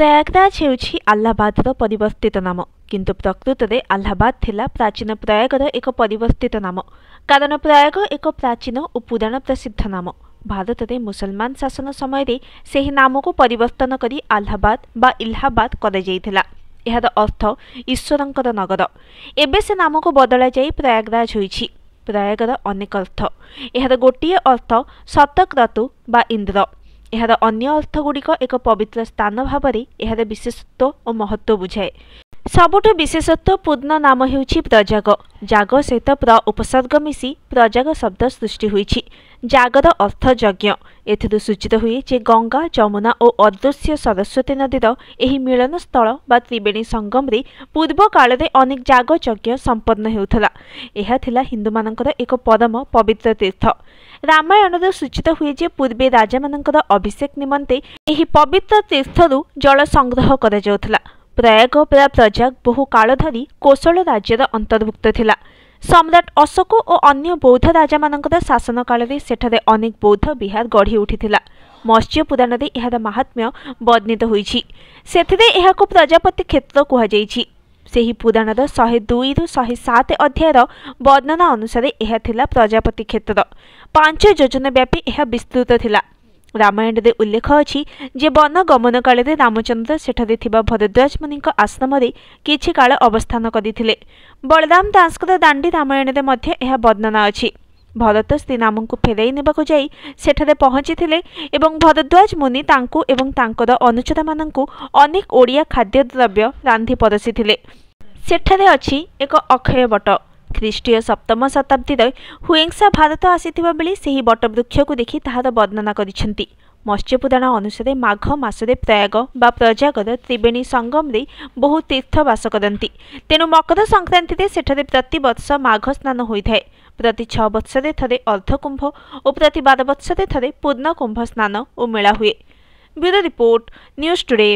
प्रयागराज हेउछि आह्लाबादर परिवर्तित नाम किंतु प्रकृत में आह्लाबाद थिला प्राचीन प्रयागर एक परिवर्तित नाम। कारण प्रयाग एक प्राचीन और पुराण प्रसिद्ध नाम। भारत में मुसलमान शासन समय से नाम को परिवर्तन करी आह्लाबाद बा इलाहाबाद कर जाइथिला। एहार अर्थ ईश्वरंकर नगर। एबे से नाम को बदला जाई प्रयागराज होइछि। प्रयागर अनेक अर्थ। एहार गोटिए अर्थ शतक्रतु बा इंद्र। एहार अन्य अर्थगुड़िक एक पवित्र स्थान भाव में एहार विशेषत्व और महत्व बुझाए। सबुठु विशेषत्व पूर्ण नाम हेउछि प्रजाग। जाग सहित प्र उपसर्ग मिसी प्रजाग शब्द सृष्टि होइछि। जागर अर्थ यज्ञ। एथिरु सूचित हुए जे गंगा जमुना और अदृश्य सरस्वती नदीर एही मिलन स्थल बा त्रिवेणी संगम रे पूर्व काल रे अनेक जाग यज्ञ संपन्न हेउथला। एहा थिला हिंदू मानकर एक परम पवित्र तीर्थ। रामायण सूचित हुए जे पूर्वे राजा मानकर अभिषेक निमंते एही पवित्र तीर्थरु जल संग्रह करा जाउथला। प्रयाग बा प्रजाग बहु काल धरी कोशल राज्यर अंतर्भुक्त थिला। सम्राट अशोक और अन्य बौद्ध राजा मानकर शासन काल में सेठारे अनेक बौद्ध विहार गढ़ी उठिथिला। मत्स्य पुराण रे एहार महात्म्य वर्णित होइछि। सेथिरे एहाको प्रजापति क्षेत्र कुहाଯାଇछि। सेही पुराणर 102 रु 107 अध्यायर वर्णना अनुसार एहा थिला प्रजापति क्षेत्र। 5 योजन व्यापी एहा विस्तृत थिला। रामायण रे उल्लेख अछि जे वन गमन काल रे रामचंद्र सेठारे थिबा भरद्वाज मुनिक आश्रम रे किछि काल अवस्थान करिथिले। बलराम दासकर दांडी रामायण रे मध्य एहा वर्णना अछि। भरत स्त्री नाम को फेराई नेबाकु जाई सेठारे पहुंचीथिले एवं भरद्वाज मुनि तांकु एवं तांकर अनुचर मानंकु अनेक ओडिया खाद्य द्रव्य रांधि परसिथिले। सेठारे अछि एक अक्षय बट। ख्रीष्टीय सप्तम शताब्दी हुएंसा भारत आसीथिबा बेले सेही बट वृक्ष को देखि ताहार वर्णना करिसेंती। मत्स्य पुराण अनुसार माघ मासरे प्रयाग बा प्रजागर त्रिवेणी संगम रे बहु तीर्थ वास करती। तेणु मकर संक्रांति रे सेठारे प्रति वर्ष माघ स्नान होइथाय। प्रति 6 वर्षरे थरे अर्धकुंभ और प्रति 12 वर्षरे थरे पूर्ण कुंभ स्नान और मेला हुए। Bureau report news today.